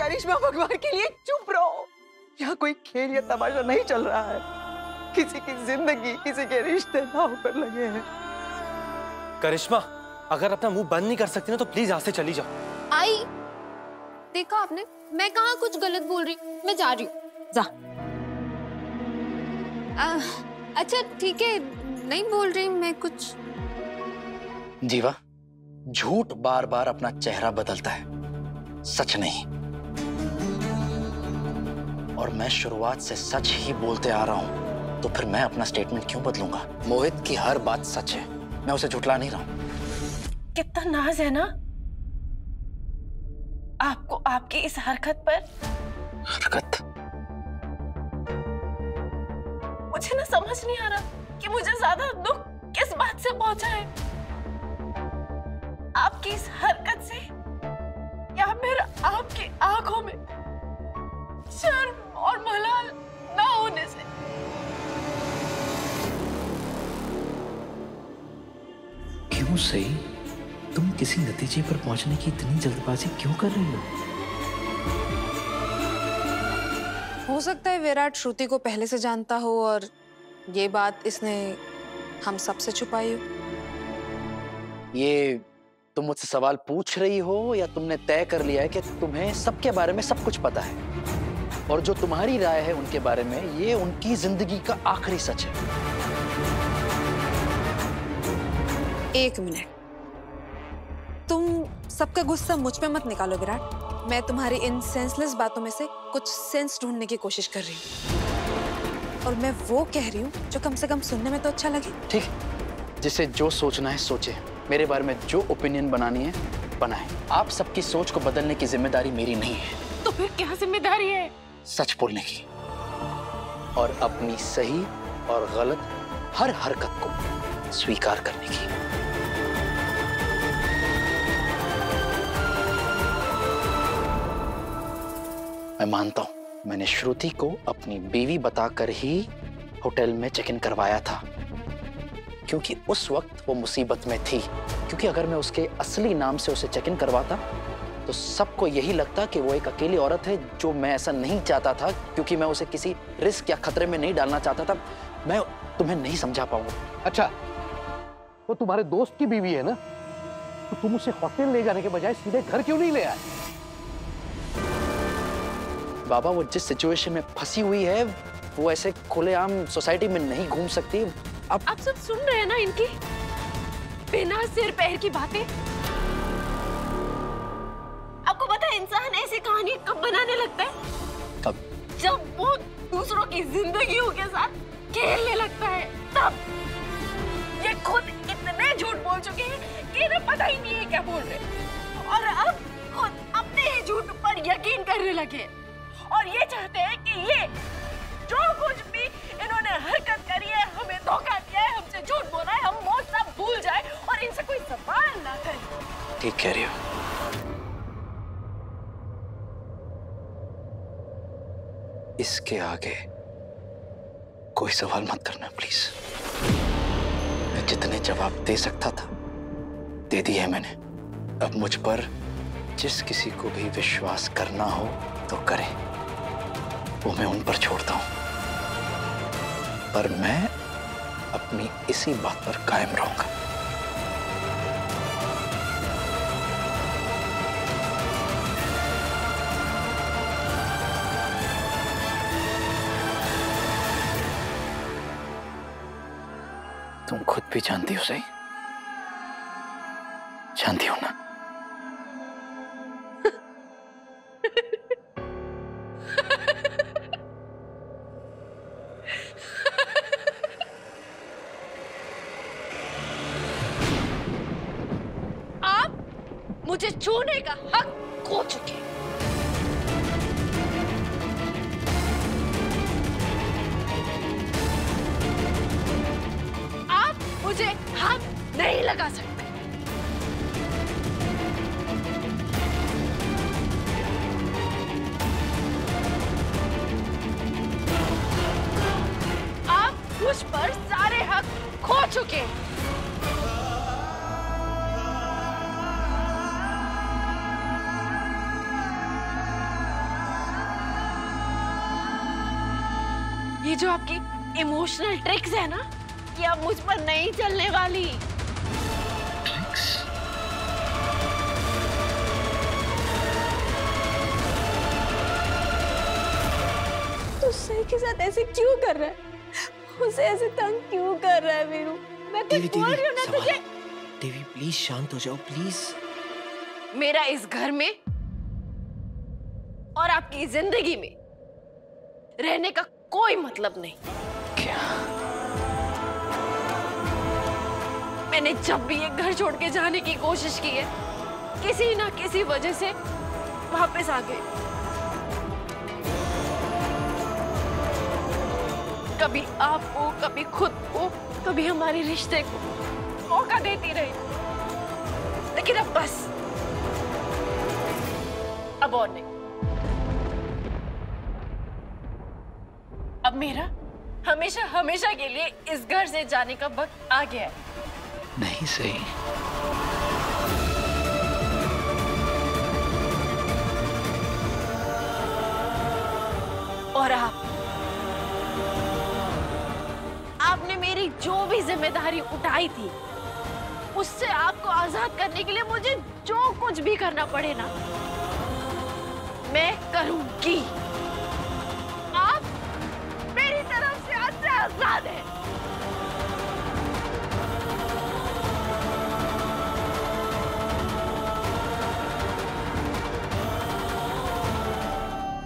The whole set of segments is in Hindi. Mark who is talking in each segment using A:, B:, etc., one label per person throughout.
A: करिश्मा भगवान के लिए चुप रहो। यहाँ कोई खेल या तमाशा नहीं चल रहा है। किसी की जिंदगी, किसी के रिश्ते दांव पर लगे हैं।
B: करिश्मा, अगर अपना मुंह बंद नहीं कर सकती ना तो प्लीज यहाँ से चली जाओ।
C: आई, देखा आपने, मैं कहाँ कुछ गलत बोल रही, मैं जा रही हूँ। जा। अच्छा ठीक है, नहीं बोल रही मैं कुछ।
D: जीवा, झूठ बार बार अपना चेहरा बदलता है, सच नहीं। और मैं शुरुआत से सच ही बोलते आ रहा हूं, तो फिर मैं अपना स्टेटमेंट क्यों बदलूंगा? मोहित की हर बात सच है, मैं उसे झुठला नहीं रहा हूं।
E: कितना नाज है ना आपको आपकी इस हरकत पर।
D: हरकत?
E: मुझे ना समझ नहीं आ रहा कि मुझे ज्यादा दुख किस बात से पहुंचा है, आपकी इस हरकत से या फिर आपकी आंखों में शर्म और मलाल ना होने से।
F: क्यों सही, तुम किसी नतीजे पर पहुंचने की इतनी जल्दबाजी क्यों कर रही
C: हो सकता है विराट श्रुति को पहले से जानता हो और ये बात इसने हम सबसे छुपाई हो।
D: ये तुम मुझसे सवाल पूछ रही हो या तुमने तय कर लिया है कि तुम्हें सबके बारे में सब कुछ पता है और जो तुम्हारी राय है उनके बारे में ये उनकी जिंदगी का आखिरी सच है?
C: एक मिनट, तुम सबका गुस्सा मुझ पे मत निकालो विराट। मैं तुम्हारी इन सेंसलेस बातों में से कुछ सेंस ढूंढने की कोशिश कर रही हूँ और मैं वो कह रही हूँ जो कम से कम सुनने में तो अच्छा लगे।
D: ठीक, जिसे जो सोचना है सोचे, मेरे बारे में जो ओपिनियन बनानी है बनाए। आप सबकी सोच को बदलने की जिम्मेदारी मेरी नहीं है।
E: तो फिर क्या जिम्मेदारी है?
D: सच बोलने की और अपनी सही और गलत हर हरकत को स्वीकार करने की। मैं मानता हूं मैंने श्रुति को अपनी बीवी बताकर ही होटल में चेक इन करवाया था, क्योंकि उस वक्त वो मुसीबत में थी। क्योंकि अगर मैं उसके असली नाम से उसे चेक इन करवाता तो सबको यही लगता कि वो एक अकेली औरत है, जो मैं ऐसा नहीं चाहता था, क्योंकि मैं उसे किसी रिस्क या खतरे में नहीं डालना चाहता था। मैं तुम्हें नहीं समझा पाऊंगा।
G: अच्छा, वो तुम्हारे दोस्त की बीवी है ना, तो तुम उसे होटल ले जाने के बजाय सीधे घर क्यों नहीं ले आए?
D: बाबा, वो जिस सिचुएशन में फंसी हुई है वो ऐसे खुलेआम सोसाइटी में नहीं घूम सकती।
E: आप सब सुन रहे हैं ना इनकी बिना सिर पैर की बातें। आपको पता है इंसान ऐसी कहानी कब बनाने लगता है?
D: कब?
E: जब वो दूसरों की जिंदगियों के साथ खेलने लगता है, तब। ये खुद इतने झूठ बोल चुके हैं कि इन्हें पता ही नहीं है क्या बोल रहे, और अब खुद अपने ही झूठ पर यकीन करने लगे और ये चाहते हैं कि ये जो कुछ भी इन्होंने हरकत करी है, हमें धोखा दिया है, हमसे झूठ बोला है, हम वो सब भूल जाए और इनसे कोई सवाल ना करे।
D: ठीक कह रही हो। इसके आगे कोई सवाल मत करना प्लीज। मैं जितने जवाब दे सकता था दे दिए मैंने। अब मुझ पर जिस किसी को भी विश्वास करना हो तो करे, वो मैं उन पर छोड़ता हूं, पर मैं अपनी इसी बात पर कायम रहूंगा। तुम खुद भी जानती हो सही, जानती हो ना?
E: मुझे छूने का हक खो चुके। आप मुझे हाथ नहीं लगा सकते। आप मुझ पर सारे हक खो चुके। ये जो आपकी इमोशनल ट्रिक्स है ना, ये अब मुझ पर नहीं चलने वाली।
H: तू सही के साथ ऐसे क्यों कर रहा है? उसे ऐसे तंग क्यों कर रहा है वीरू? मैं कुछ बोल रही हूँ ना तुझे।
F: देवी प्लीज शांत हो जाओ प्लीज।
E: मेरा इस घर में और आपकी जिंदगी में रहने का कोई मतलब नहीं।
D: क्या?
E: मैंने जब भी ये घर छोड़ के जाने की कोशिश की है, किसी ना किसी वजह से वापस आ गए। कभी आपको, कभी खुद को, कभी हमारे रिश्ते को मौका देती रही, लेकिन अब बस, अब और नहीं। अब मेरा हमेशा हमेशा के लिए इस घर से जाने का वक्त आ गया है।
D: नहीं सही।
E: और आपने मेरी जो भी जिम्मेदारी उठाई थी, उससे आपको आजाद करने के लिए मुझे जो कुछ भी करना पड़े ना, मैं करूंगी। आप मेरी तरफ से आज से आजाद हैं।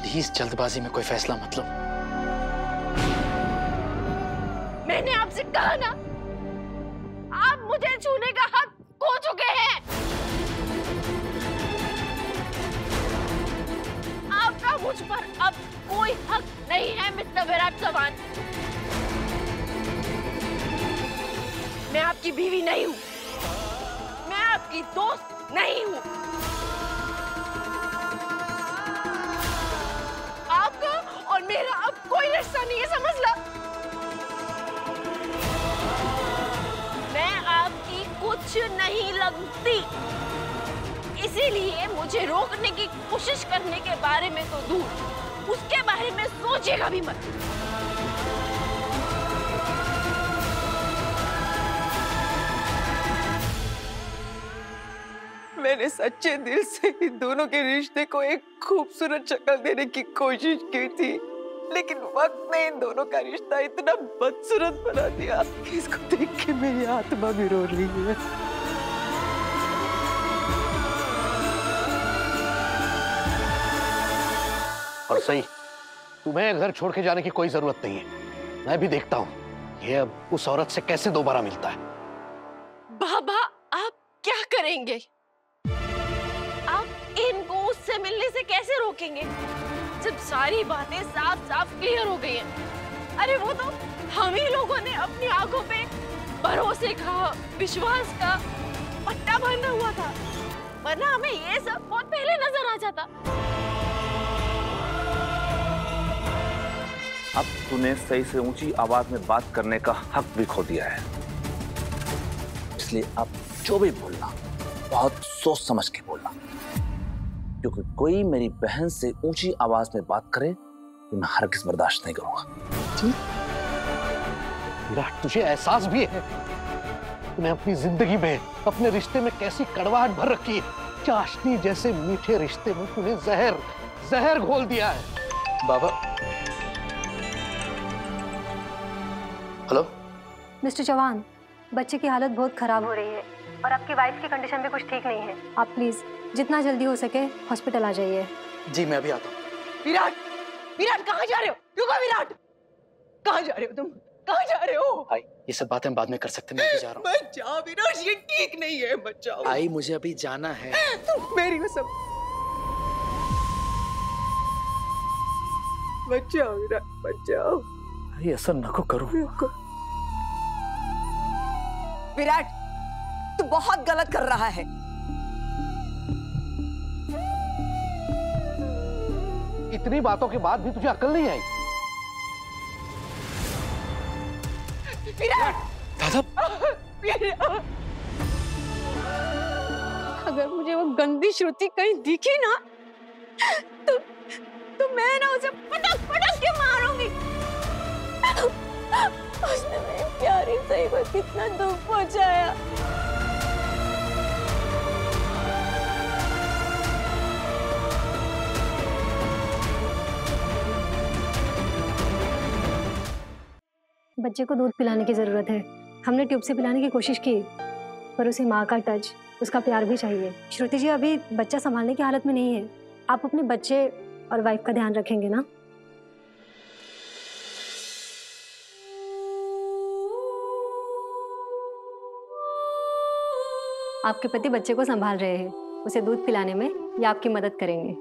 D: प्लीज जल्दबाजी में कोई फैसला मत लो।
E: मैंने आपसे कहा ना, आप मुझे छूने का हक खो चुके हैं। आपका मुझ पर अब कोई हक नहीं है मिस्टर विराट चौहान। मैं आपकी बीवी नहीं हूं, मैं आपकी दोस्त नहीं हूं। आपका और मेरा अब कोई रिश्ता नहीं है, समझ ला। मैं आपकी कुछ नहीं लगती, इसीलिए मुझे रोकने की कोशिश करने के बारे में तो दूर, उसके बारे में सोचेगा भी मत।
A: मैंने सच्चे दिल से इन दोनों के रिश्ते को एक खूबसूरत शक्ल देने की कोशिश की थी, लेकिन वक्त ने इन दोनों का रिश्ता इतना बदसूरत बना दिया कि इसको देख के मेरी आत्मा भी रो रही है।
G: और सही, तुम्हें घर छोड़ के जाने की कोई जरूरत नहीं है। मैं भी देखता हूँ ये अब उस औरत से कैसे दोबारा मिलता है।
E: बाबा, आप क्या करेंगे? आप इनको उससे मिलने से कैसे रोकेंगे जब सारी बातें साफ साफ क्लियर हो गई हैं? अरे वो तो हम ही लोगों ने अपनी आंखों पे भरोसे का, विश्वास का पट्टा बांधा हुआ था, वरना हमें ये सब बहुत पहले नजर आ जाता।
I: अब तूने सही से ऊंची आवाज में बात करने का हक भी खो दिया है, इसलिए अब जो भी बोलना बहुत सोच समझ के बोलना, क्योंकि कोई मेरी बहन से ऊंची आवाज में बात करे तो मैं हरगिज़ बर्दाश्त नहीं करूंगा।
G: विराट, तुझे एहसास भी है तूने अपनी जिंदगी में, अपने रिश्ते में कैसी कड़वाहट भर रखी है? चाशनी जैसे मीठे रिश्ते में तूने जहर घोल दिया है।
D: बाबा। हेलो
J: मिस्टर चौहान, बच्चे की हालत बहुत खराब हो रही है और आपकी वाइफ की कंडीशन भी कुछ ठीक नहीं है। आप प्लीज जितना जल्दी हो सके हॉस्पिटल आ जाइए।
D: जी मैं अभी आता हूँ।
A: विराट, विराट कहाँ जा रहे हो? रुको विराट, कहाँ जा रहे हो तुम? कहाँ जा रहे हो?
D: आई, ये सब बातें बाद में कर सकते, मैं अभी जा रहा हूँ।
A: मत जाओ विराट, ये ठीक नहीं है, मत जाओ।
D: आई, मुझे अभी जाना है।
A: तुम मेरी हो सब। मत जाओ विराट, मत जाओ।
I: अरे ऐसा नको करो।
A: विराट, तू बहुत गलत कर रहा है।
G: इतनी बातों के बाद भी तुझे अकल नहीं आई?
A: विराट!
B: दादा!
A: विराट!
H: अगर मुझे वो गंदी श्रुति कहीं दिखी ना, तो मैं ना उसे पटक पटक के मारूंगी। उसने मेरी प्यारी सही को कितना दुख पहुंचाया।
J: बच्चे को दूध पिलाने की ज़रूरत है। हमने ट्यूब से पिलाने की कोशिश की, पर उसे माँ का टच, उसका प्यार भी चाहिए। श्रुति जी अभी बच्चा संभालने की हालत में नहीं है। आप अपने बच्चे और वाइफ का ध्यान रखेंगे ना? आपके पति बच्चे को संभाल रहे हैं, उसे दूध पिलाने में या आपकी मदद करेंगे।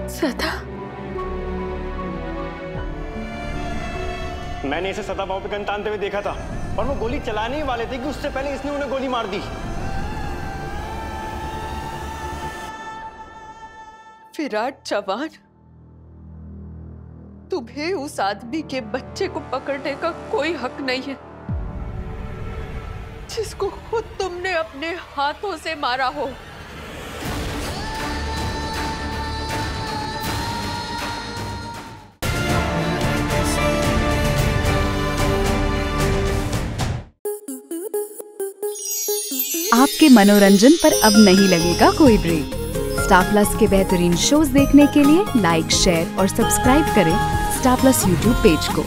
A: श्रद्धा,
B: मैंने इसे सदाभाव पे गन तानते हुए देखा था और वो गोली चलाने ही वाले थे कि उससे पहले इसने उन्हें गोली मार दी।
A: विराट चौहान, तुम्हें उस आदमी के बच्चे को पकड़ने का कोई हक नहीं है जिसको खुद तुमने अपने हाथों से मारा हो।
K: आपके मनोरंजन पर अब नहीं लगेगा कोई ब्रेक। स्टार प्लस के बेहतरीन शोज देखने के लिए लाइक, शेयर और सब्सक्राइब करें स्टार प्लस यूट्यूब पेज को।